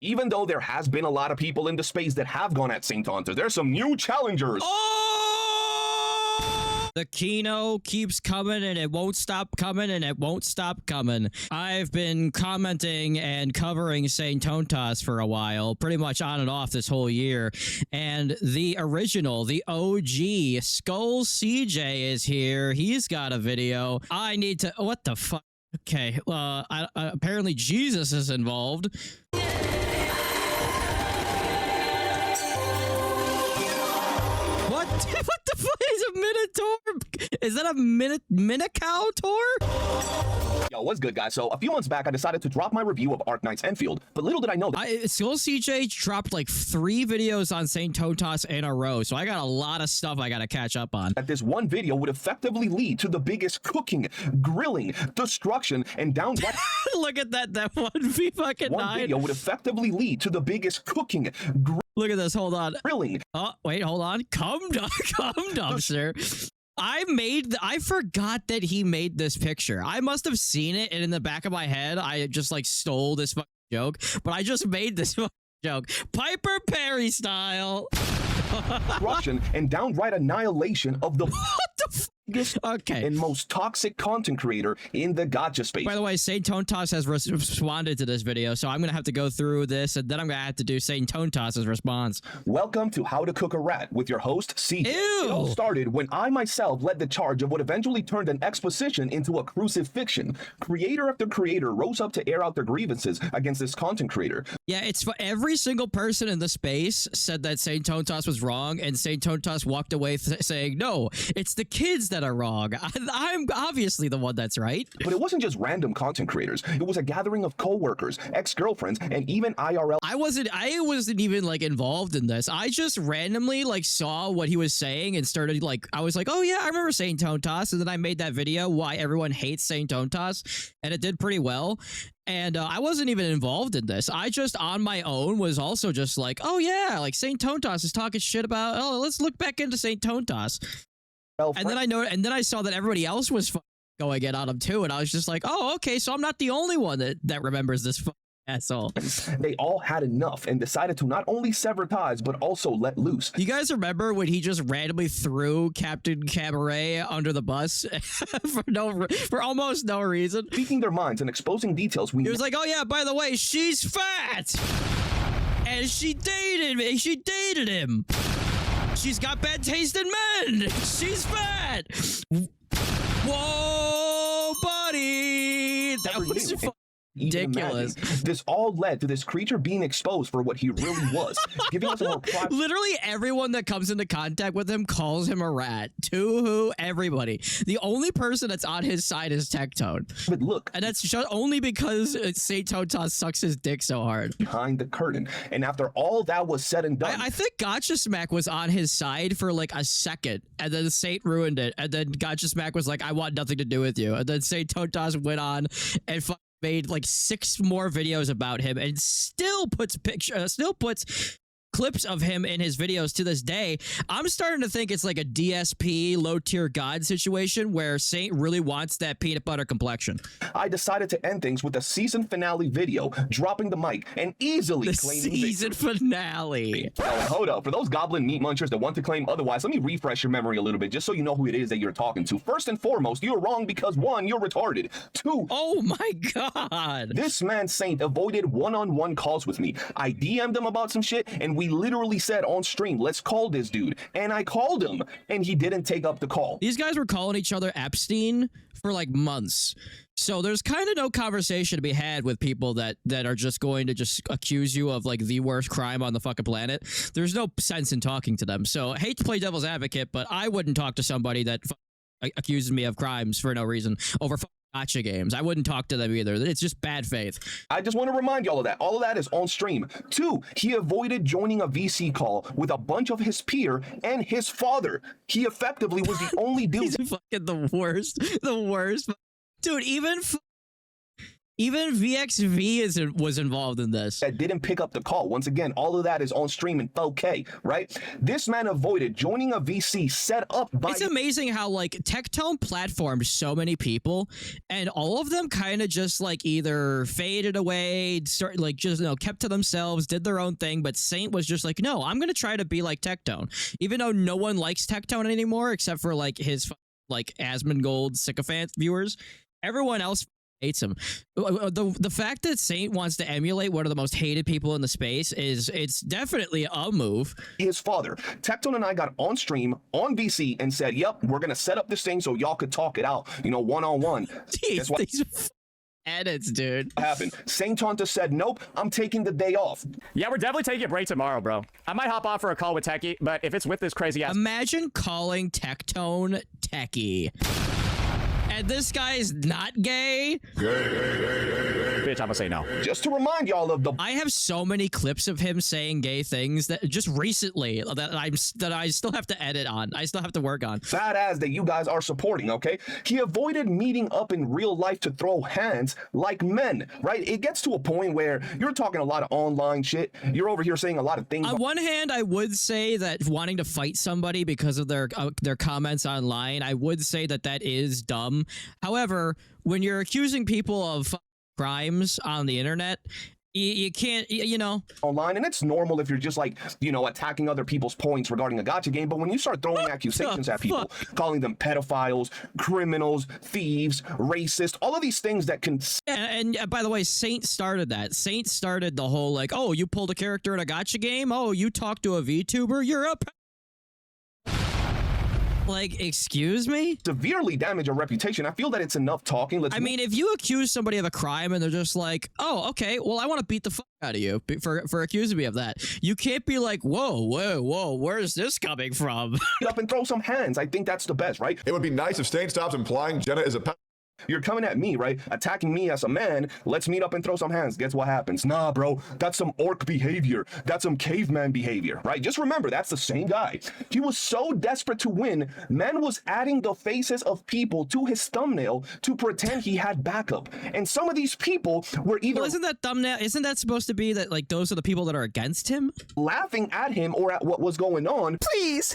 Even though there has been a lot of people in the space that have gone at Saint Hunter, there's some new challengers. Oh! The Kino keeps coming and it won't stop coming and it won't stop coming. I've been commenting and covering Saint Tontas for a while, pretty much on and off this whole year. And the original, the OG, Skull CJ is here. He's got a video. I need to... What the fuck? Okay, apparently Jesus is involved. What? What the fuck is a Minotaur? Is that a Minotaur? Yo, what's good, guys? So a few months back, I decided to drop my review of Arknight's Enfield, but little did I know that Skull CJ dropped like 3 videos on Saint Tontas in a row, so I got a lot of stuff I gotta catch up on. That this one video would effectively lead to the biggest cooking, grilling, destruction, and downright... Look at that one fucking One 9. video would effectively lead to the biggest cooking, Look at this, hold on. grilling. Oh, wait, hold on. Come down, sir. I forgot that he made this picture. I must have seen it, and in the back of my head, I just like stole this fucking joke, but I just made this fucking joke. Piper Perry style. Destruction and downright annihilation of the biggest and most toxic content creator in the gacha space. By the way, Saint Tontas has responded to this video, so I'm gonna have to go through this, and then I'm gonna have to do Saint Tontas' response. Welcome to How to Cook a Rat with your host, CJ. Ew. It all started when I myself led the charge of what eventually turned an exposition into a crucifixion. Creator after creator rose up to air out their grievances against this content creator. Yeah, it's for every single person in the space said that Saint Tontas was wrong, and Saint Tontas walked away saying, no, it's the kids that are wrong. I'm obviously the one that's right. But it wasn't just random content creators. It was a gathering of co-workers, ex-girlfriends, and even IRL. I wasn't even like involved in this. I just randomly like saw what he was saying and started like, I was like, oh yeah, I remember Saint Tontas, and then I made that video why everyone hates Saint Tontas, and it did pretty well. And I wasn't even involved in this. I just on my own was also just like, oh yeah, like Saint Tontas is talking shit about, oh, let's look back into Saint Tontas. And then I saw that everybody else was going in on him too, and I was just like, oh, okay, so I'm not the only one that remembers this asshole. They all had enough and decided to not only sever ties, but also let loose. You guys remember when he just randomly threw Captain Cabaret under the bus for almost no reason? Speaking their minds and exposing details he was like, oh yeah, by the way, she's fat! And she dated him! She's got bad taste in men! She's fat! Whoa, buddy! That was ridiculous. This all led to this creature being exposed for what he really was, giving us a more private... Literally everyone that comes into contact with him calls him a rat. To who? Everybody. The only person that's on his side is Tectone. But look... And that's just only because Saint Tontas sucks his dick so hard. Behind the curtain. And after all that was said and done... I think Gotcha Smack was on his side for like a second, and then Saint ruined it, and then Gotcha Smack was like, I want nothing to do with you. And then Saint Tontas went on and made like 6 more videos about him and still puts clips of him in his videos to this day. I'm starting to think it's like a DSP low tier god situation where Saint really wants that peanut butter complexion. I decided to end things with a season finale video, dropping the mic and easily claiming season finale. Oh, hold up. For those goblin meat munchers that want to claim otherwise, let me refresh your memory a little bit just so you know who it is that you're talking to. First and foremost, you're wrong because 1, you're retarded. 2, oh my god, this man Saint avoided one-on-one calls with me. I DM'd him about some shit and we literally said on stream, let's call this dude. And I called him and he didn't take up the call. These guys were calling each other Epstein for like months. So there's kind of no conversation to be had with people that are just going to just accuse you of like the worst crime on the fucking planet. There's no sense in talking to them. So I hate to play devil's advocate, but I wouldn't talk to somebody that accuses me of crimes for no reason over gacha games. I wouldn't talk to them either. It's just bad faith. I just want to remind you all of that. All of that is on stream. 2, he avoided joining a VC call with a bunch of his peer and his father. He effectively was the only dude. He's fucking the worst. The worst. Dude, Even VXV was involved in this. That didn't pick up the call. Once again, all of that is on stream in 4K, right? This man avoided joining a VC set up by... It's amazing how, like, Tectone platformed so many people, and all of them kind of just, like, either faded away, just, kept to themselves, did their own thing, but Saint was just like, no, I'm going to try to be like Tectone. Even though no one likes Tectone anymore, except for, like, his, like, Asmongold sycophant viewers, everyone else hates him. The fact that Saint wants to emulate one of the most hated people in the space it's definitely a move. His father, Tectone, and I got on stream on VC and said, yep, we're gonna set up this thing so y'all could talk it out, one-on-one. Jeez, these edits, dude. What happened? Saint Tonta said, nope, I'm taking the day off. Yeah, we're definitely taking a break tomorrow, bro. I might hop off for a call with Techie, but if it's with this crazy ass... Imagine calling Tectone Techie. And this guy's not gay? Bitch, I'm gonna say no. Just to remind y'all of the... I have so many clips of him saying gay things that just recently that I still have to edit on. I still have to work on. badass that you guys are supporting, okay? He avoided meeting up in real life to throw hands like men, right? It gets to a point where you're talking a lot of online shit. You're over here saying a lot of things. On one hand, I would say that wanting to fight somebody because of their comments online, I would say that is dumb. However, when you're accusing people of crimes on the internet, you can't, online, and it's normal if you're just like, attacking other people's points regarding a gacha game. But when you start throwing accusations at people, calling them pedophiles, criminals, thieves, racist, all of these things that can... And by the way, Saint started that. Saint started the whole, like, oh, you pulled a character in a gacha game? Oh, you talked to a VTuber? You're a... Like, excuse me? Severely damage a reputation. I feel that it's enough talking. I mean, if you accuse somebody of a crime and they're just like, oh, okay, well, I want to beat the fuck out of you for accusing me of that. You can't be like, whoa, where's this coming from? Up and throw some hands. I think that's the best, right? It would be nice if Stain stops implying Jenna is a You're coming at me, right? Attacking me as a man. Let's meet up and throw some hands. Guess what happens? Nah, bro. That's some orc behavior. That's some caveman behavior, right? Just remember, that's the same guy. He was so desperate to win, man was adding the faces of people to his thumbnail to pretend he had backup. And some of these people were either... Well, isn't that supposed to be that, like, those are the people that are against him? Laughing at him or at what was going on. Please!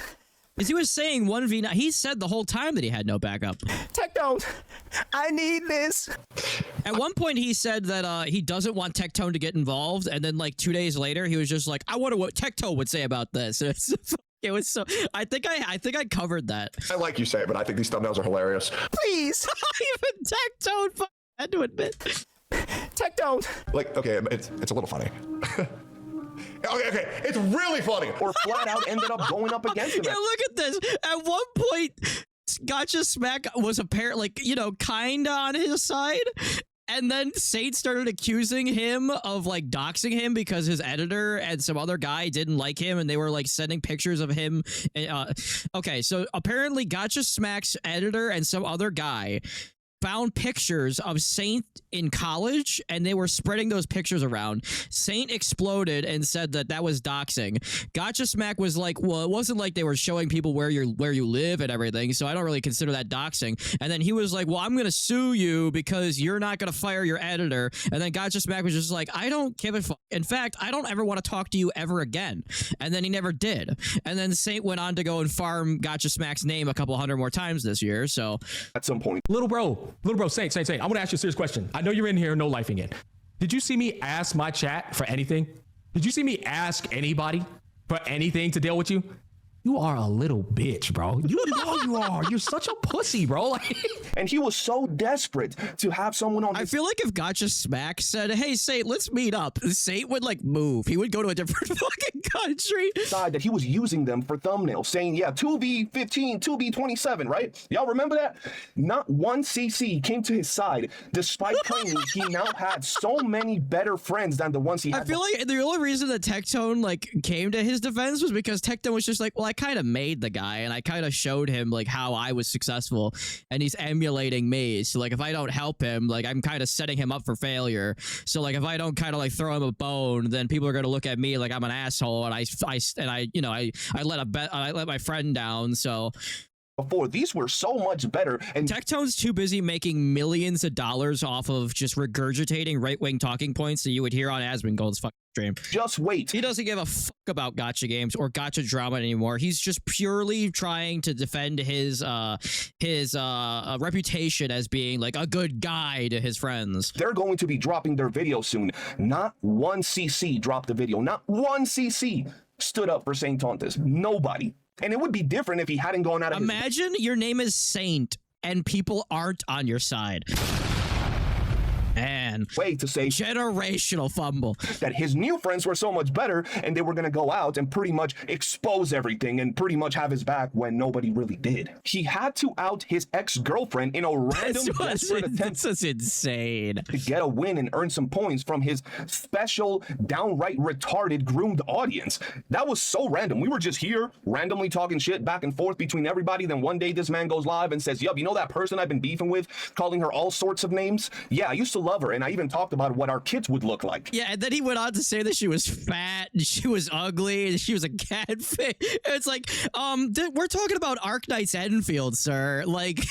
Because he was saying 1v9. He said the whole time that he had no backup. Tectone, I need this. At one point, he said that he doesn't want Tectone to get involved, and then like 2 days later, he was just like, "I wonder what Tectone would say about this." It was so. I think I covered that. I like you say it, but I think these thumbnails are hilarious. Please, even Tectone had to admit. Tectone. Like, okay, it's a little funny. Okay, it's really funny. Or flat out ended up going up against him. Yeah, look at this. At one point, Gotcha Smack was apparently, kinda on his side. And then Saint started accusing him of, like, doxing him because his editor and some other guy didn't like him, and they were, like, sending pictures of him. Okay, so apparently Gotcha Smack's editor and some other guy found pictures of Saint in college, and they were spreading those pictures around. Saint exploded and said that was doxing. Gotcha Smack was like, well, it wasn't like they were showing people where you live and everything, so I don't really consider that doxing. And then he was like, well, I'm gonna sue you because you're not gonna fire your editor. And then Gotcha Smack was just like, I don't give a fuck. In fact, I don't ever want to talk to you ever again. And then he never did. And then Saint went on to go and farm Gotcha Smack's name a couple hundred more times this year. So at some point, Little bro, Saint, I want to ask you a serious question. I know you're in here, no lifing it. Did you see me ask my chat for anything? Did you see me ask anybody for anything to deal with you? You are a little bitch, bro. You know you are. You're such a pussy, bro. And he was so desperate to have someone on his... I feel like if Gotcha Smack said, hey, Saint, let's meet up, Saint would, like, move. He would go to a different fucking country. Side that he was using them for thumbnails, saying, yeah, 2v15, 2v27, right? Y'all remember that? Not one CC came to his side, despite claiming he now had so many better friends than the ones he had. I feel like the only reason that Tectone, like, came to his defense was because Tectone was just like, well, I kind of made the guy, and I kind of showed him, like, how I was successful, and he's emulating me. So, like, if I don't help him, like, I'm kind of setting him up for failure. So, like, if I don't kind of, like, throw him a bone, then people are going to look at me like I'm an asshole, and I let my friend down. So before. These were so much better. And Tectone's too busy making millions of dollars off of just regurgitating right-wing talking points that you would hear on Asmongold's fucking stream. just wait. He doesn't give a fuck about gacha games or gacha drama anymore. He's just purely trying to defend his reputation as being like a good guy to his friends. They're going to be dropping their video soon. Not one CC dropped the video. Not one CC stood up for Saint Tontas. Nobody. And it would be different if he hadn't gone out of his... Imagine your name is Saint and people aren't on your side. Man, way to say generational fumble. that his new friends were so much better and they were going to go out and pretty much expose everything and pretty much have his back when nobody really did. He had to out his ex-girlfriend in a random desperate attempt This is insane. to get a win and earn some points from his special, downright retarded, groomed audience. That was so random. We were just here randomly talking shit back and forth between everybody. Then one day this man goes live and says, yup, you know that person I've been beefing with, calling her all sorts of names? Yeah, I used to love her, and I even talked about what our kids would look like. Yeah, and then he went on to say that she was fat, and she was ugly, and she was a catfish. It's like, we're talking about Arknight's Enfield, sir. Like...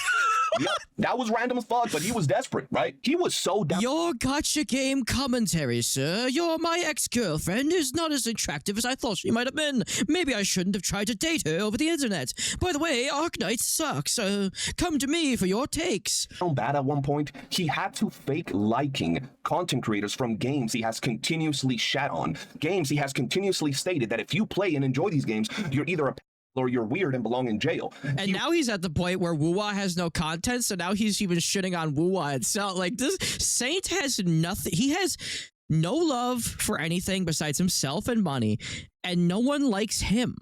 Yep, that was random as fuck, but he was desperate, right? He was so down. Your gotcha game commentary, sir. My ex-girlfriend is not as attractive as I thought she might have been. Maybe I shouldn't have tried to date her over the internet. By the way, Arknight sucks. Come to me for your takes. Bad at one point, he had to fake liking content creators from games he has continuously shat on. Games he has continuously stated that if you play and enjoy these games, you're either a or you're weird and belong in jail. And now he's at the point where Wuwa has no content, so now he's even shitting on Wuwa itself. Like, this Saint has nothing. He has no love for anything besides himself and money, and no one likes him.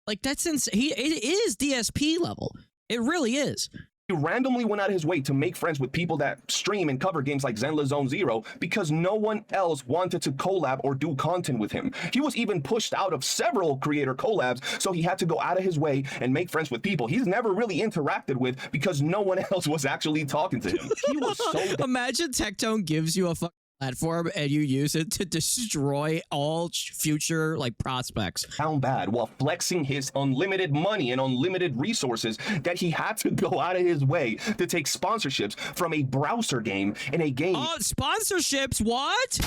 Like, that's insane. It is DSP level. It really is. He randomly went out of his way to make friends with people that stream and cover games like Zenla Zone Zero because no one else wanted to collab or do content with him. He was even pushed out of several creator collabs, so he had to go out of his way and make friends with people he's never really interacted with because no one else was actually talking to him. He was so... Imagine Tectone gives you a platform and you use it to destroy all future like prospects. Down bad while flexing his unlimited money and unlimited resources that he had to go out of his way to take sponsorships from a browser game in a game. Oh, sponsorships? What?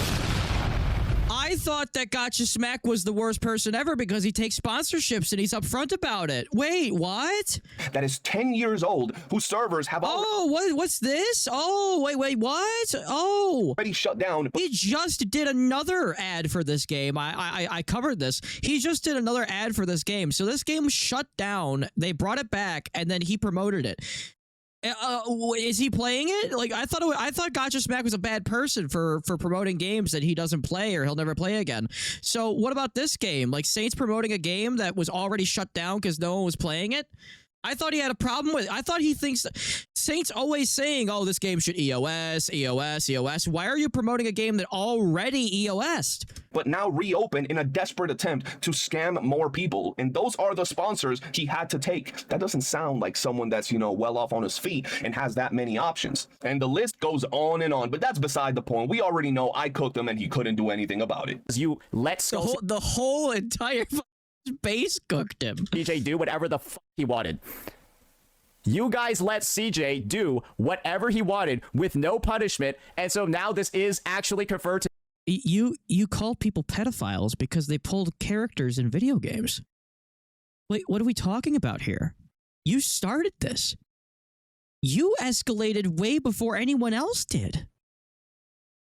I thought that Gotcha Smack was the worst person ever because he takes sponsorships and he's upfront about it. Wait, what? That is 10 years old, whose servers have what's this? Oh, wait, what? Oh, already shut down. he just did another ad for this game. I covered this. He just did another ad for this game. So this game shut down. They brought it back and then he promoted it. Is he playing it? Like I thought Gotcha Smack was a bad person for promoting games that he doesn't play or he'll never play again. So what about this game? Like Saints promoting a game that was already shut down because no one was playing it? I thought he had a problem with it. I thought he thinks Saints always saying, oh, this game should EOS. Why are you promoting a game that already EOS'd? But now reopened in a desperate attempt to scam more people. And those are the sponsors he had to take. That doesn't sound like someone that's, well off on his feet and has that many options. And the list goes on and on, but that's beside the point. We already know I cooked him and he couldn't do anything about it. You let The whole entire base cooked him. CJ do whatever the fuck he wanted. You guys let CJ do whatever he wanted with no punishment, and so now this is actually conferred to. You call people pedophiles because they pulled characters in video games. Wait, what are we talking about here? You started this. You escalated way before anyone else did.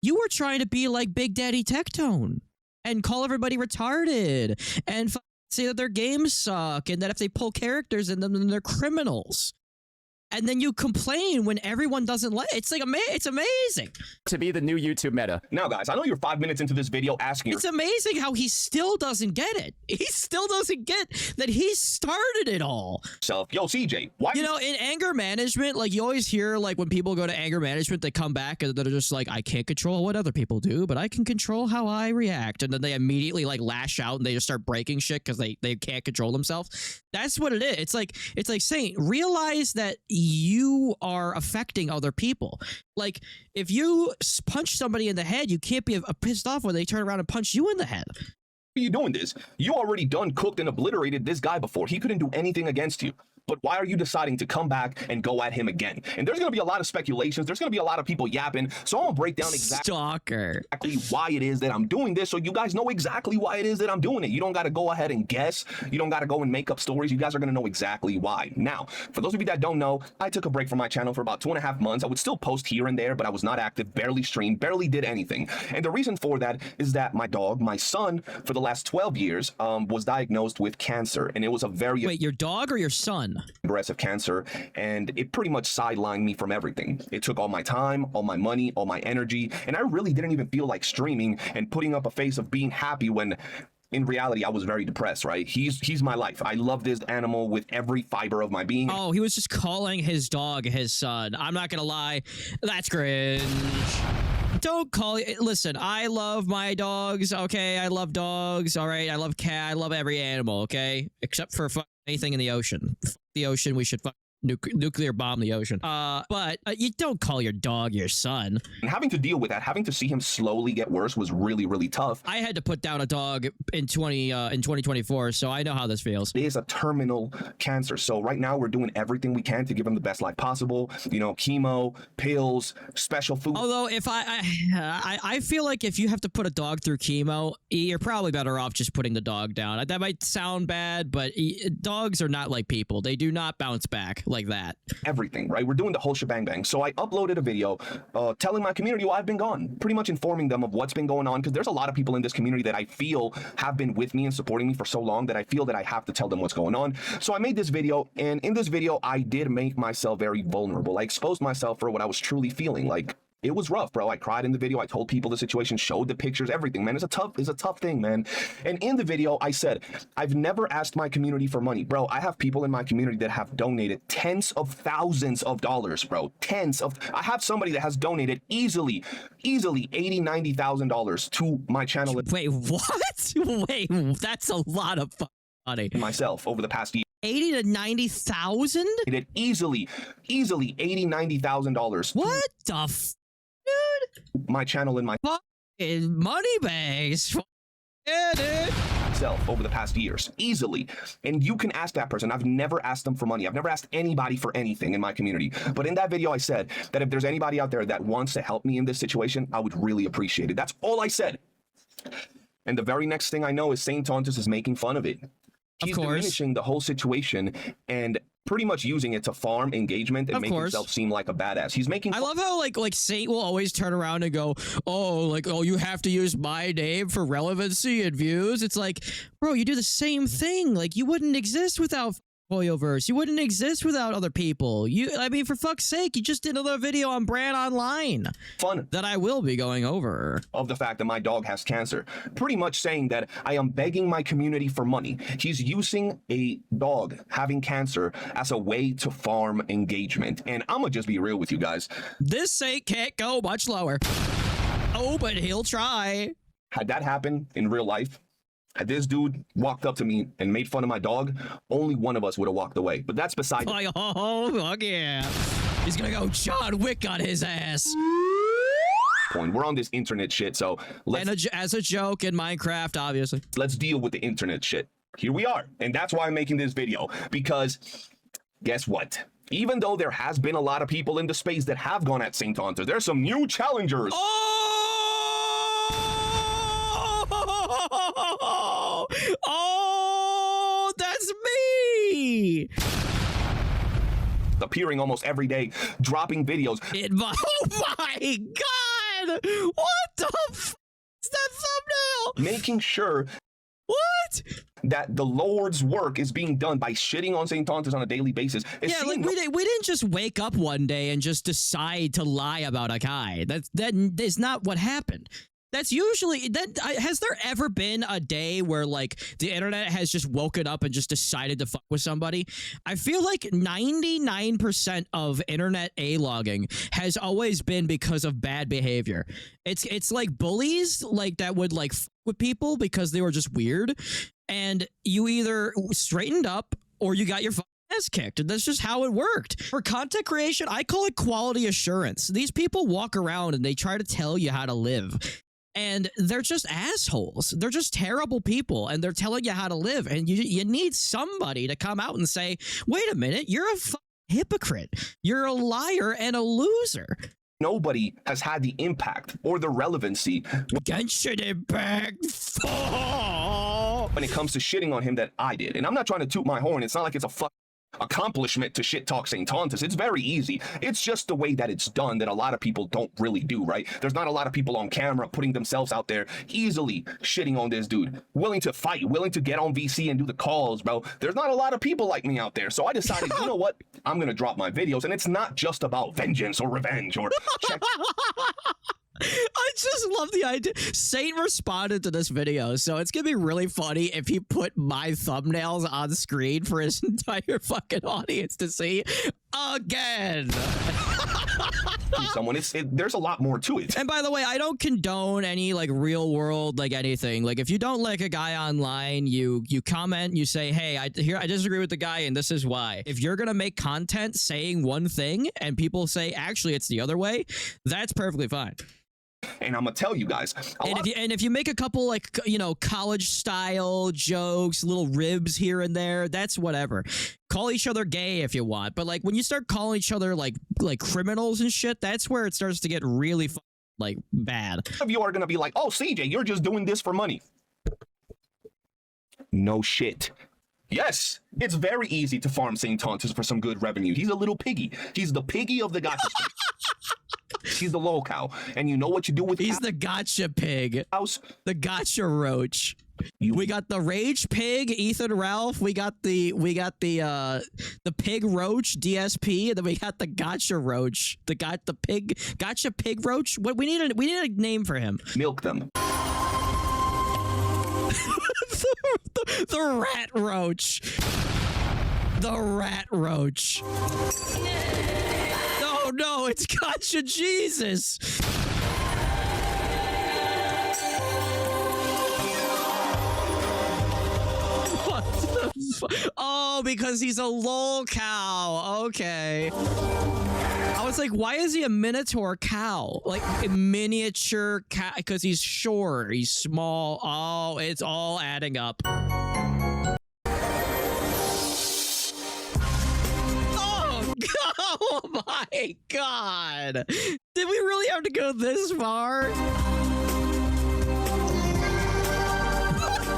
You were trying to be like Big Daddy Tectone and call everybody retarded and say that their games suck and that if they pull characters in them, then they're criminals. And then you complain when everyone doesn't like it. It's like it's amazing. To be the new YouTube meta. Now, guys, I know you're 5 minutes into this video asking It's amazing how he still doesn't get it. He still doesn't get that he started it all. yourself, yo, CJ, why? In anger management, like you always hear like when people go to anger management, they come back and they're just like, I can't control what other people do, but I can control how I react. And then they immediately like lash out and they just start breaking shit because they can't control themselves. That's what it is. It's like saying, realize that you are affecting other people. Like if you punch somebody in the head, you can't be pissed off when they turn around and punch you in the head. Are you doing this? You already done cooked and obliterated this guy before. He couldn't do anything against you. but why are you deciding to come back and go at him again? And there's going to be a lot of speculations. There's going to be a lot of people yapping. So I'm going to break down Stalker. exactly why it is that I'm doing this, so you guys know exactly why it is that I'm doing it. You don't got to go ahead and guess. You don't got to go and make up stories. You guys are going to know exactly why. Now, for those of you that don't know, I took a break from my channel for about 2.5 months. I would still post here and there, but I was not active, barely streamed, barely did anything. And the reason for that is that my dog, my son, for the last 12 years, was diagnosed with cancer. And it was a very Wait, your dog or your son? aggressive cancer, and it pretty much sidelined me from everything. It took all my time, all my money, all my energy, and I really didn't even feel like streaming and putting up a face of being happy when in reality I was very depressed, right? He's my life. I love this animal with every fiber of my being. Oh, he was just calling his dog his son. I'm not gonna lie, that's cringe. Don't call it. Listen, I love my dogs. Okay, I love dogs. All right, I love cat. I love every animal. Okay, except for anything in the ocean. The ocean. We should nuclear bomb the ocean. But you don't call your dog your son. And having to deal with that, having to see him slowly get worse was really, really tough. I had to put down a dog in 2024, so I know how this feels. It is a terminal cancer. So right now we're doing everything we can to give him the best life possible. You know, chemo, pills, special food. Although if I feel like if you have to put a dog through chemo, you're probably better off just putting the dog down. That might sound bad, but dogs are not like people. They do not bounce back like that. Everything, right? We're doing the whole shebang bang. So I uploaded a video telling my community why I've been gone, pretty much informing them of what's been going on, because there's a lot of people in this community that I feel have been with me and supporting me for so long that I feel that I have to tell them what's going on. So I made this video, and in this video I did make myself very vulnerable. I exposed myself for what I was truly feeling. Like, it was rough, bro. I cried in the video. I told people the situation, showed the pictures, everything, man. It's a tough thing, man. And in the video, I said, I've never asked my community for money. Bro, I have people in my community that have donated tens of thousands of dollars, bro. I have somebody that has donated easily $80,000, $90,000 to my channel. Wait, what? Wait, that's a lot of money. Myself over the past year. 80 to 90,000? It easily $80,000, $90,000. What the dude? My channel and my Money bags. Yeah, dude. myself over the past years, easily. And you can ask that person. I've never asked them for money. I've never asked anybody for anything in my community. But in that video, I said that if there's anybody out there that wants to help me in this situation, I would really appreciate it. That's all I said. And the very next thing I know is Saint Tontus is making fun of it. He's diminishing the whole situation and pretty much using it to farm engagement and make himself seem like a badass. He's making. I love how like Saint will always turn around and go, oh, you have to use my name for relevancy and views. It's like, bro, you do the same thing. Like, you wouldn't exist without Hoyoverse. You wouldn't exist without other people. I mean, for fuck's sake, you just did another video on Brand Online. Fun. That I will be going over. Of the fact that my dog has cancer. Pretty much saying that I am begging my community for money. He's using a dog having cancer as a way to farm engagement. And I'm gonna just be real with you guys. This Saint can't go much lower. Oh, but he'll try. Had that happened in real life, had this dude walked up to me and made fun of my dog, only one of us would have walked away. But that's beside the oh, fuck yeah. He's gonna go John Wick on his ass. point. We're on this internet shit, so as a joke in Minecraft, obviously. Let's deal with the internet shit. Here we are. And that's why I'm making this video. Because guess what? Even though there has been a lot of people in the space that have gone at Saint Tontus, there's some new challengers. Oh, that's me. Appearing almost every day, dropping videos. Oh my God! What the f is that thumbnail? Making sure what? That the Lord's work is being done by shitting on Saint Tontus on a daily basis. Yeah, like we didn't just wake up one day and just decide to lie about a guy. That is not what happened. That's usually has there ever been a day where like the internet has just woken up and just decided to fuck with somebody? I feel like 99% of internet logging has always been because of bad behavior. It's like bullies like that would like fuck with people because they were just weird, and you either straightened up or you got your ass kicked. And that's just how it worked. For content creation, I call it quality assurance. These people walk around and they try to tell you how to live. And they're just assholes. They're just terrible people, and they're telling you how to live. And you need somebody to come out and say, wait a minute, you're a hypocrite. You're a liar and a loser. Nobody has had the impact or the relevancy Genshin Impact. when it comes to shitting on him that I did. And I'm not trying to toot my horn. It's not like it's a accomplishment to shit talk St. Tontus. It's very easy. It's just the way that it's done that a lot of people don't really do, right? There's not a lot of people on camera putting themselves out there easily shitting on this dude, willing to fight, willing to get on VC and do the calls, bro. There's not a lot of people like me out there. So I decided, you know what? I'm going to drop my videos, and it's not just about vengeance or revenge or check. I just love the idea. Saint responded to this video, so it's gonna be really funny if he put my thumbnails on screen for his entire fucking audience to see again. Someone, there's a lot more to it. And by the way, I don't condone any like real world like anything. Like if you don't like a guy online, you comment, you say, hey, I disagree with the guy and this is why. If you're gonna make content saying one thing and people say actually it's the other way, that's perfectly fine. And I'm gonna tell you guys, if you make a couple like, you know, college style jokes, little ribs here and there, that's whatever. Call each other gay if you want, but like when you start calling each other like criminals and shit, that's where it starts to get really like bad. Some of you are gonna be like, oh, CJ, you're just doing this for money. No shit. Yes, it's very easy to farm St. Tontus for some good revenue. He's a little piggy. He's the piggy of the gotcha street. He's the lol cow. And you know what you do with He's the gotcha pig. House? The gotcha roach. We got the rage pig, Ethan Ralph. We got the pig roach, DSP, and then we got the gotcha roach. The gotcha pig roach. What we need a name for him. Milk them. The rat roach. The rat roach. No, it's Gotcha Jesus. What the oh, because he's a lol cow. Okay. I was like, why is he a minotaur cow? Like a miniature cow? Because he's short, he's small. Oh, it's all adding up. Oh my god! Did we really have to go this far? What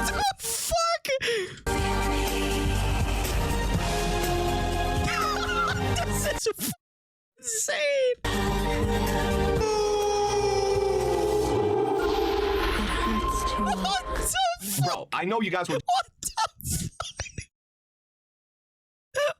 the fuck? This is insane! What the fuck? Bro, I know you guys were. What the fuck?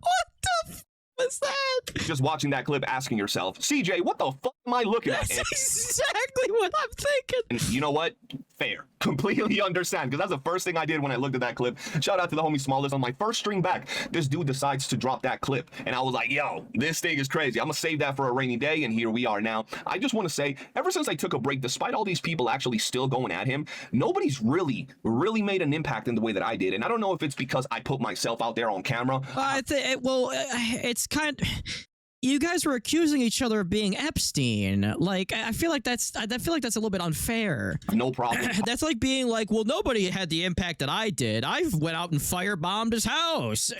What the fuck was that? Just watching that clip asking yourself, CJ, what the fuck am I looking at? That's exactly what I'm thinking. And you know what? Fair. Completely understand, because that's the first thing I did when I looked at that clip. Shout out to the homie Smallest. On my first stream back, this dude decides to drop that clip. And I was like, yo, this thing is crazy. I'm going to save that for a rainy day, and here we are now. I just want to say, ever since I took a break, despite all these people actually still going at him, nobody's really made an impact in the way that I did. And I don't know if it's because I put myself out there on camera. It's kind of... You guys were accusing each other of being Epstein. Like, I feel like that's a little bit unfair. No problem. That's like being like, well, nobody had the impact that I did. I went out and firebombed his house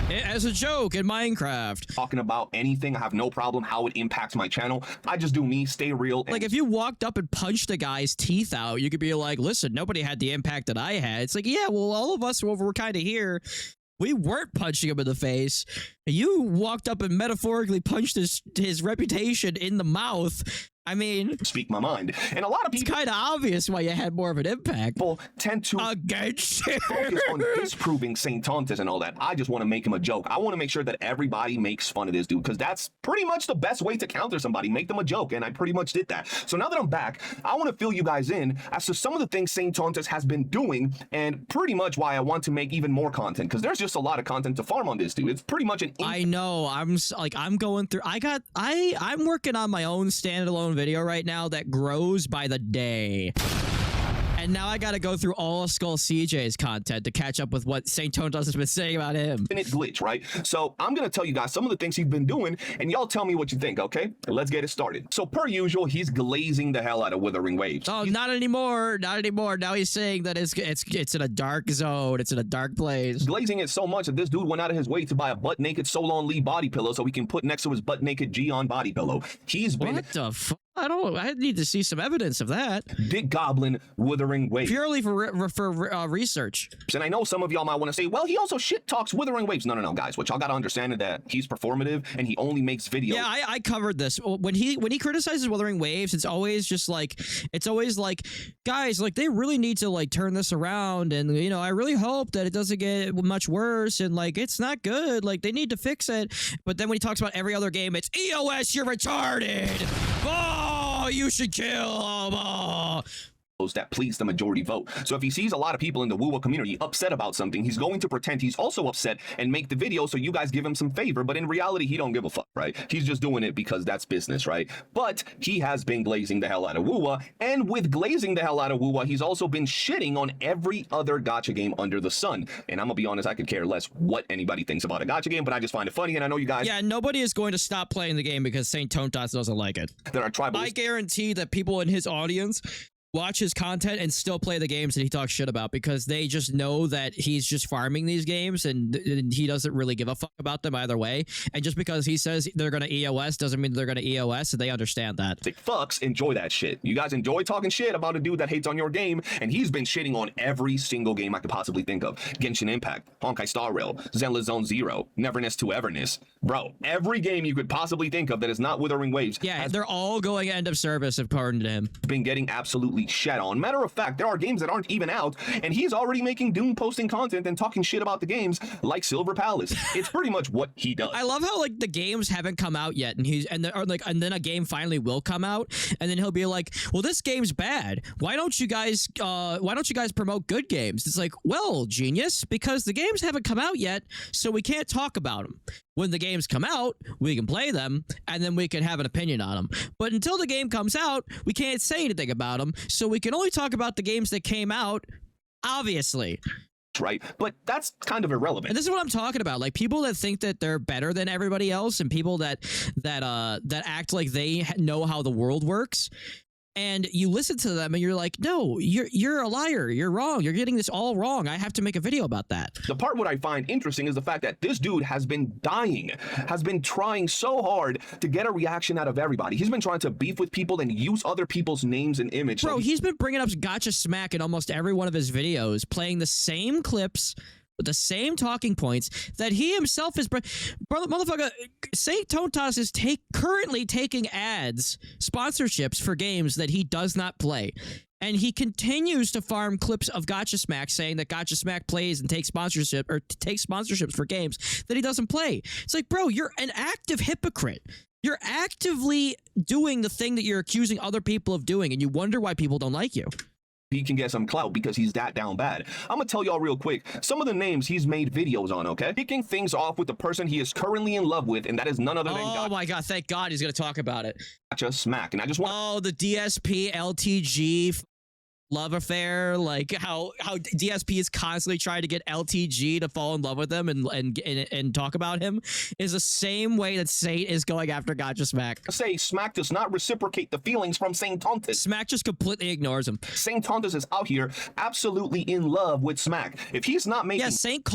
as a joke in Minecraft. Talking about anything, I have no problem how it impacts my channel. I just do me, stay real. Like, if you walked up and punched a guy's teeth out, you could be like, listen, nobody had the impact that I had. It's like, yeah, well, all of us were kind of here. We weren't punching him in the face. You walked up and metaphorically punched his reputation in the mouth. I mean, speak my mind. And a lot of people, it's kind of obvious why you had more of an impact. People tend to against focus on disproving St. Tontus and all that. I just want to make him a joke. I want to make sure that everybody makes fun of this dude, because that's pretty much the best way to counter somebody. Make them a joke, and I pretty much did that. So now that I'm back, I want to fill you guys in as to some of the things St. Tontus has been doing, and pretty much why I want to make even more content, because there's just a lot of content to farm on this dude. It's pretty much an... I know. I'm going through... I'm working on my own standalone video right now that grows by the day. And now I gotta go through all of Skull CJ's content to catch up with what St. Tontos has been saying about him. Infinite glitch, right? So I'm gonna tell you guys some of the things he's been doing, and y'all tell me what you think, okay? Let's get it started. So per usual, he's glazing the hell out of Withering Waves. Oh, not anymore. Not anymore. Now he's saying that it's in a dark zone. It's in a dark place. Glazing it so much that this dude went out of his way to buy a butt naked Solon Lee body pillow so he can put next to his butt naked G on body pillow. He's been What the fuck? I need to see some evidence of that. Dick Goblin Withering Waves. Purely for research. And I know some of y'all might want to say, well, he also shit talks Withering Waves. No, guys. What y'all got to understand is that he's performative and he only makes videos. Yeah, I covered this. When he criticizes Withering Waves, it's always like, guys, like, they really need to like turn this around, and you know, I really hope that it doesn't get much worse, and like, it's not good. Like, they need to fix it. But then when he talks about every other game, it's EOS, you're retarded. Oh, you should kill him. Oh. That please the majority vote. So if he sees a lot of people in the Woo community upset about something, he's going to pretend he's also upset and make the video so you guys give him some favor, but in reality, he don't give a fuck, right? He's just doing it because that's business, right? But he has been glazing the hell out of Woo, and with glazing the hell out of Woo, he's also been shitting on every other gacha game under the sun. And I'm gonna be honest, I could care less what anybody thinks about a gacha game, but I just find it funny, and I know you guys— Yeah, nobody is going to stop playing the game because St. Tontos doesn't like it. that are tribal— I guarantee that people in his audience watch his content and still play the games that he talks shit about because they just know that he's just farming these games and he doesn't really give a fuck about them either way. And just because he says they're going to EOS doesn't mean they're going to EOS, and they understand that. fucks enjoy that shit. You guys enjoy talking shit about a dude that hates on your game, and he's been shitting on every single game I could possibly think of. Genshin Impact, Honkai Star Rail, Zenless Zone Zero, Neverness to Everness. Bro, every game you could possibly think of that is not Withering Waves— Yeah, they're all going end of service according to him. been getting absolutely shat on. Matter of fact, there are games that aren't even out, and he's already making Doom posting content and talking shit about the games like Silver Palace. It's pretty much what he does. I love how like the games haven't come out yet, and and then a game finally will come out, and then he'll be like, "Well, this game's bad. Why don't you guys promote good games?" It's like, well, genius, because the games haven't come out yet, so we can't talk about them. When the games come out, we can play them, and then we can have an opinion on them. But until the game comes out, we can't say anything about them, so we can only talk about the games that came out, obviously. Right? But that's kind of irrelevant. And this is what I'm talking about. Like, people that think that they're better than everybody else, and people that act like they know how the world works. And you listen to them and you're like, no, you're a liar. You're wrong. You're getting this all wrong. I have to make a video about that. The part what I find interesting is the fact that this dude has been dying, has been trying so hard to get a reaction out of everybody. He's been trying to beef with people and use other people's names and image. Bro, he's been bringing up Gotcha Smack in almost every one of his videos, playing the same clips with the same talking points that he himself is. Motherfucker, St. Tontos is currently taking ads, sponsorships for games that he does not play. And he continues to farm clips of Gotcha Smack saying that Gotcha Smack plays and takes sponsorships for games that he doesn't play. It's like, bro, you're an active hypocrite. You're actively doing the thing that you're accusing other people of doing, and you wonder why people don't like you. He can get some clout because he's that down bad. I'm gonna tell y'all real quick some of the names he's made videos on, okay? Kicking things off with the person he is currently in love with, and that is none other than Oh my god, thank God he's gonna talk about it. Gotcha Smack. And I just want— Oh, the DSP LTG love affair, like how DSP is constantly trying to get LTG to fall in love with him and talk about him is the same way that Saint is going after Gotcha Smack. say Smack does not reciprocate the feelings from St. Tontos. Smack just completely ignores him. St. Tontos is out here absolutely in love with Smack. If he's not making— Yeah, Saint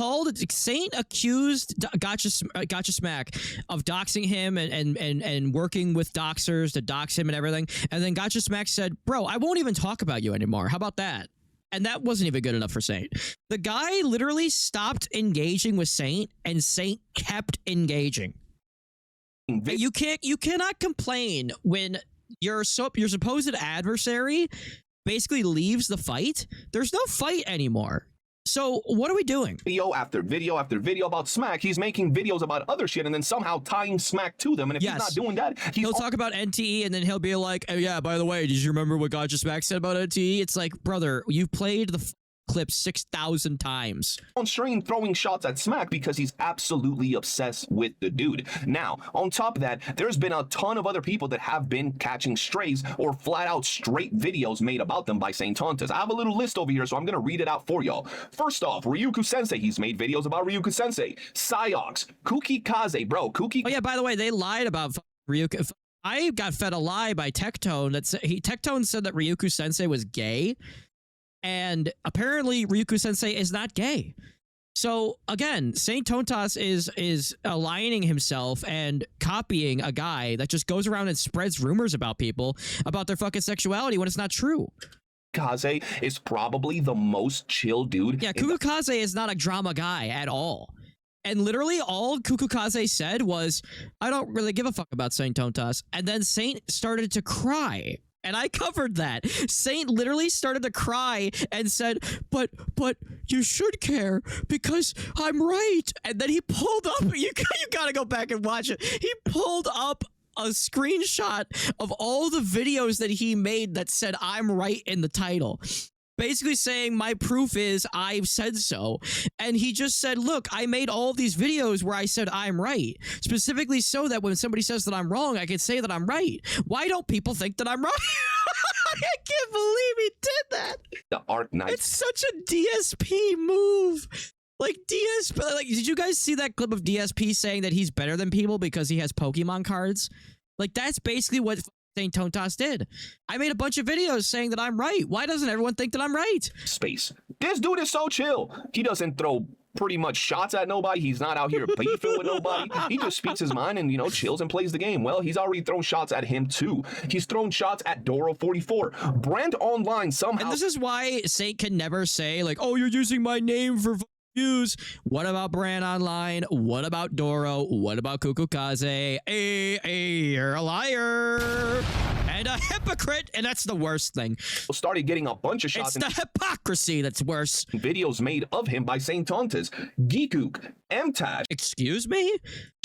accused Gotcha Smack of doxing him and working with doxers to dox him and everything, and then Gotcha Smack said, "Bro, I won't even talk about you anymore. How about that?" And that wasn't even good enough for Saint. The guy literally stopped engaging with Saint, and Saint kept engaging. You cannot complain when your supposed adversary basically leaves the fight. There's no fight anymore. So what are we doing? Video after video after video about Smack. He's making videos about other shit and then somehow tying Smack to them. And if he's not doing that, he'll talk about NTE and then he'll be like, "Oh yeah, by the way, did you remember what Gotcha Smack said about NTE?" It's like, brother, you played the clip 6,000 times. On stream throwing shots at Smack because he's absolutely obsessed with the dude. Now, on top of that, there's been a ton of other people that have been catching strays or flat out straight videos made about them by Saint Tontas. I have a little list over here, so I'm gonna read it out for y'all. First off, Ryuku Sensei. He's made videos about Ryuku Sensei. Psyox, Kuki Kaze, bro. Kuki. Oh yeah, by the way, they lied about Ryuku. I got fed a lie by Tectone that Tectone said that Ryuku Sensei was gay, and apparently Ryuku Sensei is not gay. So again, Saint Tontas is aligning himself and copying a guy that just goes around and spreads rumors about people about their fucking sexuality when it's not true. Kaze is probably the most chill dude. Yeah, Kukukaze is not a drama guy at all. And literally all Kukukaze said was, I don't really give a fuck about Saint Tontas. And then Saint started to cry. And I covered that. Saint literally started to cry and said, but you should care because I'm right. And then he pulled up, you gotta go back and watch it. He pulled up a screenshot of all the videos that he made that said I'm right in the title. Basically saying my proof is I've said so. And he just said, look, I made all of these videos where I said I'm right. Specifically so that when somebody says that I'm wrong, I can say that I'm right. Why don't people think that I'm right? I can't believe he did that. The Arc Knight. It's such a DSP move. Like DSP, like did you guys see that clip of DSP saying that he's better than people because he has Pokemon cards? Like that's basically what Saint Tontas did. I made a bunch of videos saying that I'm right. Why doesn't everyone think that I'm right? Space. This dude is so chill. He doesn't throw pretty much shots at nobody. He's not out here beefing with nobody. He just speaks his mind and, you know, chills and plays the game. Well, he's already thrown shots at him too. He's thrown shots at Doro44. Brand Online somehow. And this is why Saint can never say like, oh, you're using my name for views. What about Brand Online? What about Doro? What about Kukukaze? You're a liar and a hypocrite, and that's the worst thing. Started getting a bunch of shots. It's the hypocrisy that's worse. Videos made of him by Saint Tontas, Geekuk, MTAG. Excuse me?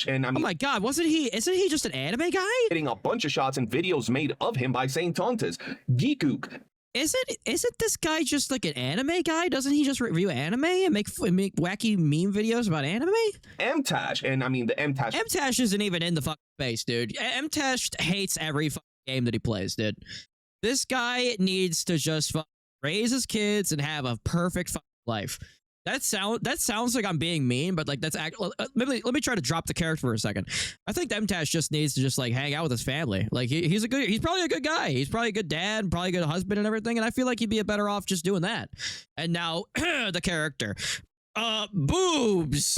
And I mean, oh my god, isn't he just an anime guy? Getting a bunch of shots and videos made of him by Saint Tontas, Geekuk. Isn't this guy just like an anime guy? Doesn't he just review anime and make wacky meme videos about anime? MTAG, and I mean the MTAG. MTash isn't even in the fucking space, dude. MTash hates every fucking game that he plays, dude. This guy needs to just raise his kids and have a perfect fucking life. That sounds like I'm being mean, but like let me try to drop the character for a second. I think MTash just needs to just like hang out with his family. Like he's probably a good guy. He's probably a good dad, probably a good husband and everything. And I feel like he'd be a better off just doing that. And now the character, boobs.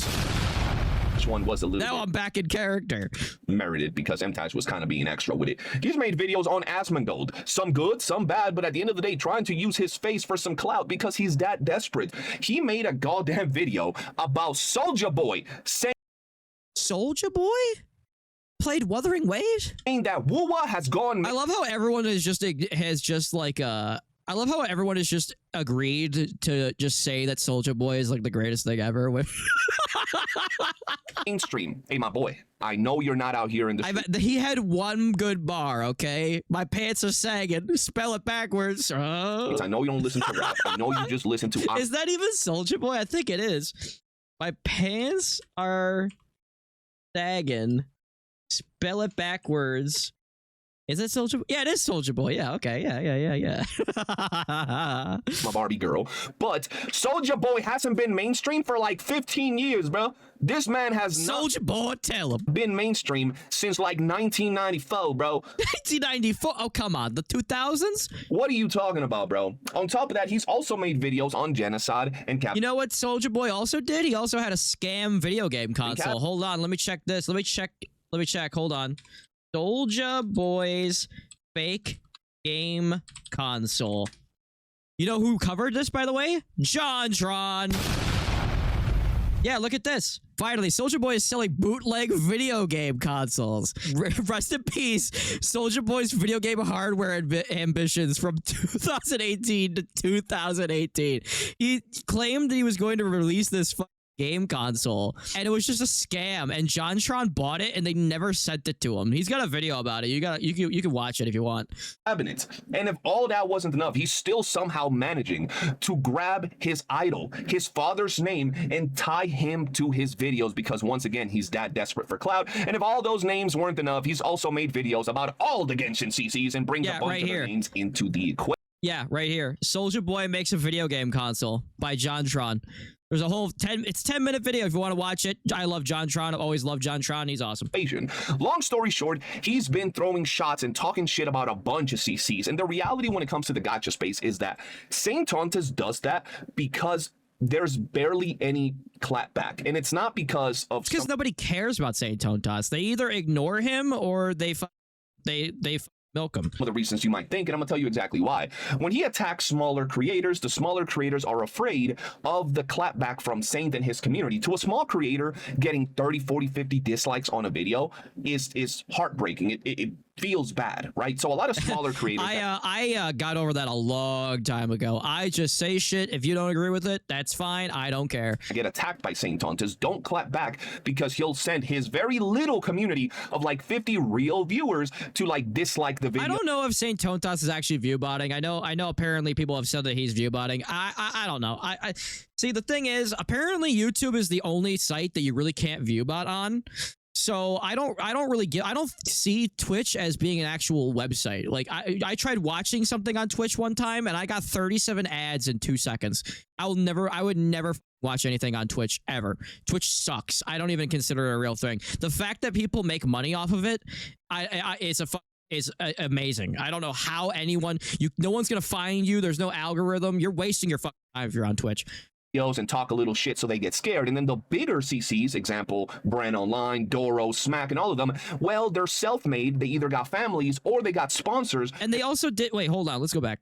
Which one was a little now bit I'm back in character. merited because MTash was kind of being extra with it. He's made videos on Asmongold, some good, some bad, but at the end of the day, trying to use his face for some clout because he's that desperate. He made a goddamn video about Soulja Boy saying Soulja Boy played Wuthering Waves? that Woowa has gone. I love how everyone is I love how everyone has just agreed to just say that Soulja Boy is like the greatest thing ever. Mainstream. Hey, my boy, I know you're not out here in the he had one good bar, okay? My pants are sagging. Spell it backwards. I know you don't listen to rap. I know you just listen to. Is that even Soulja Boy? I think it is. My pants are sagging. Spell it backwards. Is it Soulja Boy? Yeah, it is Soulja Boy. Yeah, okay. Yeah. My Barbie girl. But Soulja Boy hasn't been mainstream for like 15 years, bro. This man has Soulja Boy, tell him. Been mainstream since like 1994, bro. 1994? Oh, come on. The 2000s? What are you talking about, bro? On top of that, he's also made videos on genocide and cap. You know what Soulja Boy also did? He also had a scam video game console. Hold on. Let me check this. Let me check. Hold on. Soulja Boy's fake game console. You know who covered this, by the way? JonTron. Yeah, look at this. Finally, Soulja Boy is selling bootleg video game consoles. Rest in peace, Soulja Boy's video game hardware ambitions from 2018 to 2018. He claimed that he was going to release this game console, and it was just a scam, and JonTron bought it and they never sent it to him. He's got a video about it. You can watch it if you want. Cabinets. And if all that wasn't enough, he's still somehow managing to grab his idol, his father's name, and tie him to his videos because once again, he's that desperate for clout. And if all those names weren't enough, he's also made videos about all the Genshin CCs and brings a bunch of their names into the equation. Yeah, right here. Soldier Boy makes a video game console by JonTron. There's a whole 10-minute video if you want to watch it. I love JonTron. I've always loved JonTron. He's awesome. Long story short, he's been throwing shots and talking shit about a bunch of CCs. And the reality when it comes to the gacha space is that Saint-Tontas does that because there's barely any clapback. And it's not because of... It's because nobody cares about Saint-Tontas. They either ignore him or they milk him. For the reasons you might think, and I'm gonna tell you exactly why. When he attacks smaller creators, the smaller creators are afraid of the clapback from Saint and his community. To a small creator, getting 30, 40, 50 dislikes on a video is heartbreaking. It feels bad, right? So a lot of smaller creators... I got over that a long time ago. I just say shit. If you don't agree with it, that's fine. I don't care. Get attacked by Saint-Tontas, don't clap back because he'll send his very little community of like 50 real viewers to like dislike the video. I don't know if Saint-Tontas is actually view botting. I know apparently people have said that he's view botting. I don't know. I see, the thing is, apparently YouTube is the only site that you really can't view bot on. So I don't see Twitch as being an actual website. Like I tried watching something on Twitch one time and I got 37 ads in 2 seconds. I would never watch anything on Twitch ever. Twitch sucks. I don't even consider it a real thing. The fact that people make money off of it, is amazing. I don't know how no one's gonna find you. There's no algorithm. You're wasting your fucking time if you're on Twitch. And talk a little shit so they get scared. And then the bigger CCs, example, Brand Online, Doro, Smack, and all of them, well, they're self-made. They either got families or they got sponsors. And they also did... Wait, hold on. Let's go back.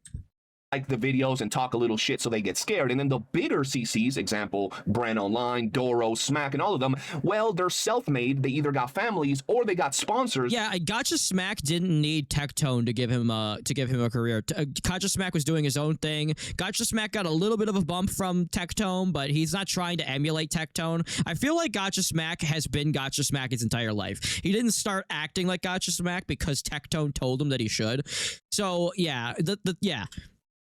Like the videos and talk a little shit so they get scared. And then the bigger CCs, example, Brand Online, Doro, Smack, and all of them, well, they're self-made. They either got families or they got sponsors. Yeah, Gotcha Smack didn't need Tectone to give him a career. Gotcha Smack was doing his own thing. Gotcha Smack got a little bit of a bump from Tectone, but he's not trying to emulate Tectone. I feel like Gotcha Smack has been Gotcha Smack his entire life. He didn't start acting like Gotcha Smack because Tectone told him that he should. So yeah, yeah.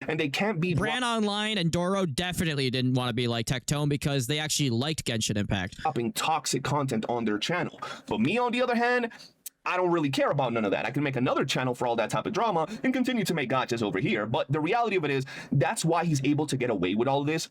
And they can't be... Brand Online and Doro definitely didn't want to be like Tectone because they actually liked Genshin Impact. Dropping toxic content on their channel. But me, on the other hand, I don't really care about none of that. I can make another channel for all that type of drama and continue to make gotchas over here. But the reality of it is, that's why he's able to get away with all of this.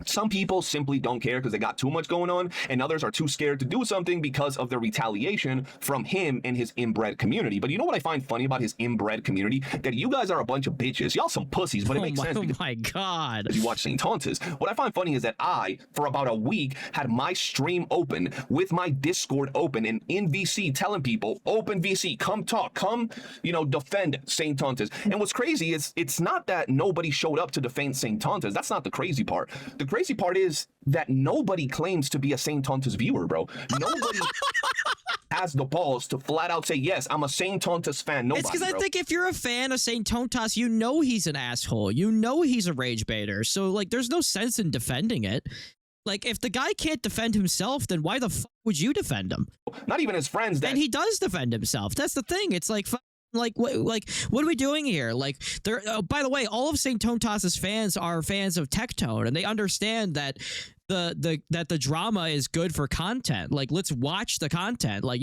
Some people simply don't care because they got too much going on, and others are too scared to do something because of the retaliation from him and his inbred community. But you know what I find funny about his inbred community? That you guys are a bunch of bitches. Y'all some pussies, but it makes sense. Oh my god. As you watch Saint-Tontas. What I find funny is that I, for about a week, had my stream open with my Discord open and in VC telling people, open VC, come talk, come, defend Saint-Tontas. And what's crazy is it's not that nobody showed up to defend Saint-Tontas. That's not the crazy part. The crazy part is that nobody claims to be a Saint-Tontas viewer, bro. Nobody has the balls to flat out say, yes, I'm a Saint-Tontas fan. Nobody, it's because I think if you're a fan of Saint-Tontas, you know he's an asshole. You know he's a rage baiter. So, like, there's no sense in defending it. Like, if the guy can't defend himself, then why the fuck would you defend him? Not even his friends. And he does defend himself. That's the thing. It's like... what are we doing here? Like, by the way, all of Saint-Tontas' fans are fans of Tectone, and they understand that the drama is good for content. Like, let's watch the content. Like,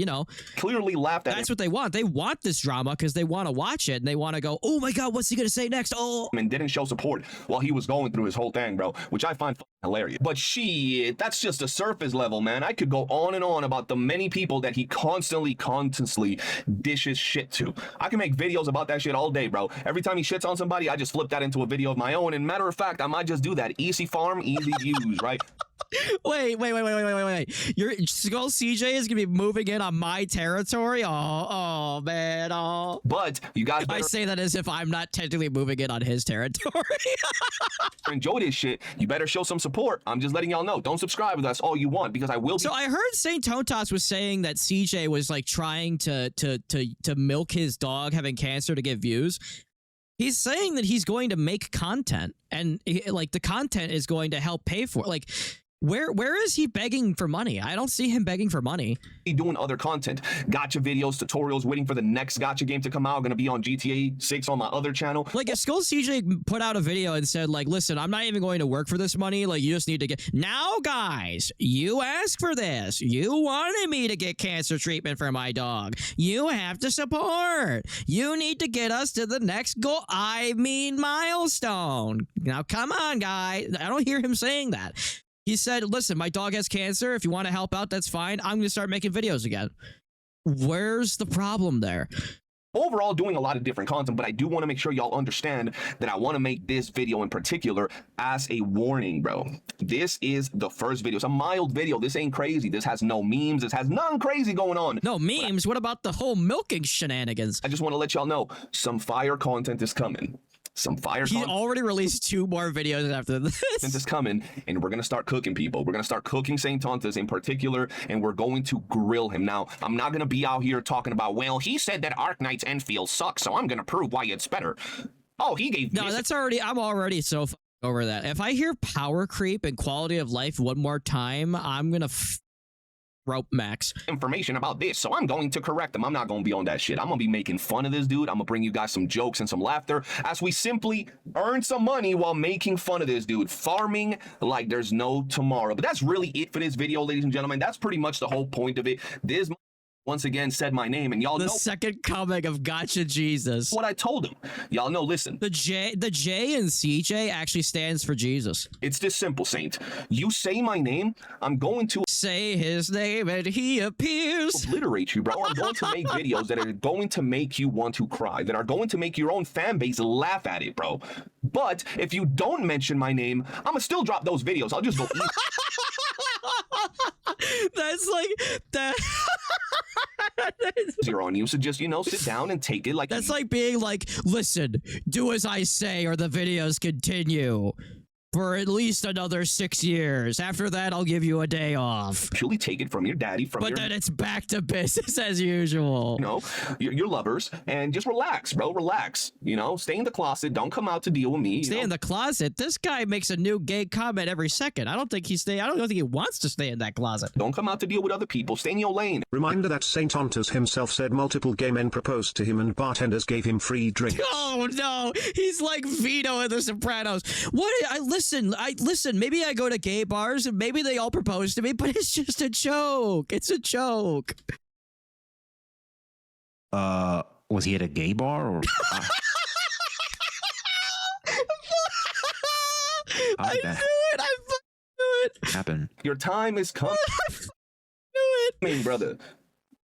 clearly laughed at. That's what they want. They want this drama because they want to watch it and they want to go, oh my god, what's he gonna say next? Oh, and didn't show support while he was going through his whole thing, bro, which I find hilarious. But shit, that's just a surface level, man. I could go on and on about the many people that he constantly dishes shit to. I can make videos about that shit all day, bro. Every time he shits on somebody, I just flip that into a video of my own. And matter of fact, I might just do that. Easy farm, easy views, right? Wait. Your Skull CJ is gonna be moving in on my territory? Oh man, oh. But you guys I say that as if I'm not technically moving in on his territory. Enjoy this shit. You better show some support. I'm just letting y'all know. Don't subscribe with us all you want because I will be. So I heard Saint-Tontas was saying that CJ was like trying to milk his dog having cancer to get views. He's saying that he's going to make content and the content is going to help pay for it. Like, Where is he begging for money? I don't see him begging for money. doing other content, gotcha videos, tutorials, waiting for the next gotcha game to come out. Gonna be on GTA 6 on my other channel. Like, if Skull CJ put out a video and said, like, listen, I'm not even going to work for this money. Like, you just need to get... Now, guys, you asked for this. You wanted me to get cancer treatment for my dog. You have to support. You need to get us to the next goal. I mean, milestone. Now, come on, guys. I don't hear him saying that. He said, listen, my dog has cancer. If you want to help out, that's fine. I'm going to start making videos again. Where's the problem there? Overall, doing a lot of different content, but I do want to make sure y'all understand that I want to make this video in particular as a warning, bro. This is the first video. It's a mild video. This ain't crazy. This has no memes. This has nothing crazy going on. No memes? What about the whole milking shenanigans? I just want to let y'all know some fire content is coming. Some fire He content already released 2 more videos after this. is coming, and we're gonna start cooking people. We're gonna start cooking Saint Tontas in particular, and we're going to grill him. Now, I'm not gonna be out here talking about, well, he said that Arknight's Enfield sucks, so I'm gonna prove why it's better. Oh, he gave No, this that's already... I'm already so over that. If I hear power creep and quality of life one more time, I'm gonna rope Max. information about this, so I'm going to correct him. I'm not gonna be on that shit. I'm gonna be making fun of this dude. I'm gonna bring you guys some jokes and some laughter as we simply earn some money while making fun of this dude, farming like there's no tomorrow. But that's really it for this video, ladies and gentlemen. That's pretty much the whole point of it. This once again said my name, and y'all The know second comic of Gotcha Jesus. what I told him. Y'all know, listen, The J in CJ actually stands for Jesus. it's this simple, Saint. You say my name, I'm going to Say his name and he appears. obliterate you, bro. I'm going to make videos that are going to make you want to cry, that are going to make your own fan base laugh at it, bro. But if you don't mention my name, I'm gonna still drop those videos. I'll just go eat. That's like that. Zero on you, so just, you know, sit down and take it like That's like being like, listen, do as I say or the videos continue for at least another 6 years. After that, I'll give you a day off. actually take it from your daddy, from But your, then it's back to business as usual. you know, your lovers, and just relax, bro. Relax. You know, stay in the closet. Don't come out to deal with me. You Stay know? in the closet. This guy makes a new gay comment every second. I don't think I don't think he wants to stay in that closet. Don't come out to deal with other people. Stay in your lane. Reminder that Saint Ontas himself said multiple gay men proposed to him and bartenders gave him free drinks. Oh no, he's like Vito in The Sopranos. What? I listen. Maybe I go to gay bars and maybe they all propose to me, but it's just a joke. It's a joke. Was he at a gay bar or? I knew it. I fucking knew it. Happened. Your time is coming, I knew it. brother.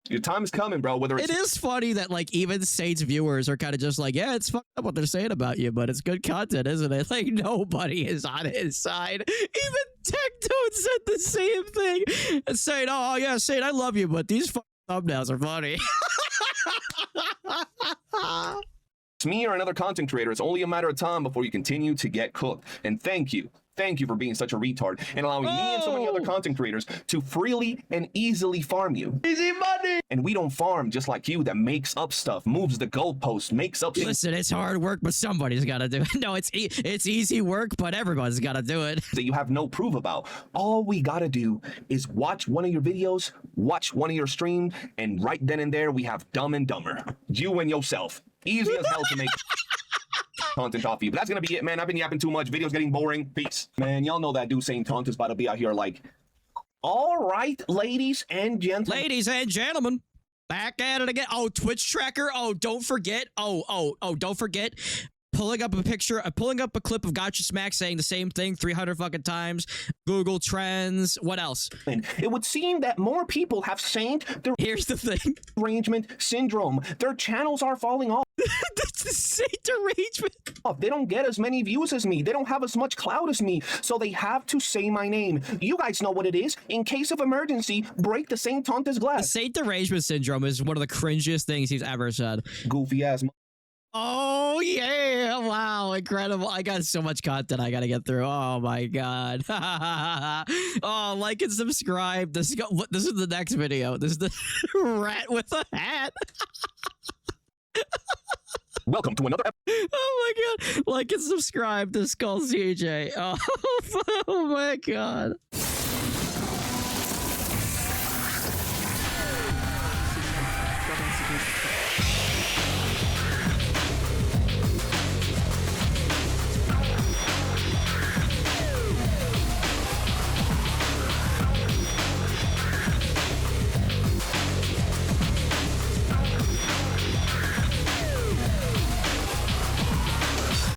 Your time is coming, bro. Whether it's It is funny that like even Saints viewers are kind of just like, yeah, it's fucked up what they're saying about you, but it's good content, isn't it? Like nobody is on his side. Even Tectone said the same thing. And saying, oh yeah, Saint, I love you, but these fucking thumbnails are funny. me or another content creator, it's only a matter of time before you continue to get cooked. And thank you. Thank you for being such a retard and allowing me and so many other content creators to freely and easily farm you. Easy money! And we don't farm just like you that makes up stuff, moves the goalposts, makes up things Listen, it's hard work, but somebody's got to do it. No, it's easy work, but everyone's got to do it. that you have no proof about. All we gotta do is watch one of your videos, watch one of your streams, and right then and there we have Dumb and Dumber. You and yourself. Easy as hell to make content off of you. But that's gonna be it, man. I've been yapping too much. Videos getting boring. Peace. Man, y'all know that dude saying Tonta's about to be out here like, all right, ladies and gentlemen. Ladies and gentlemen, back at it again. Oh, Twitch tracker. Oh, don't forget. Don't forget. Pulling up a clip of Gotcha Smack saying the same thing 300 fucking times. Google Trends. What else? It would seem that more people have Saint Here's the thing. derangement syndrome. Their channels are falling off. That's the Saint derangement. They don't get as many views as me. They don't have as much clout as me. So they have to say my name. You guys know what it is. In case of emergency, break the Saint Tonta's glass. Saint derangement syndrome is one of the cringiest things he's ever said. Goofy ass. Oh yeah! Wow, incredible! I got so much content I gotta get through. Oh my god! Oh, like and subscribe. This is the next video. This is the rat with a hat. Welcome to another episode. Oh my god! Like and subscribe to Skull CJ. Oh, oh my god! Thank you.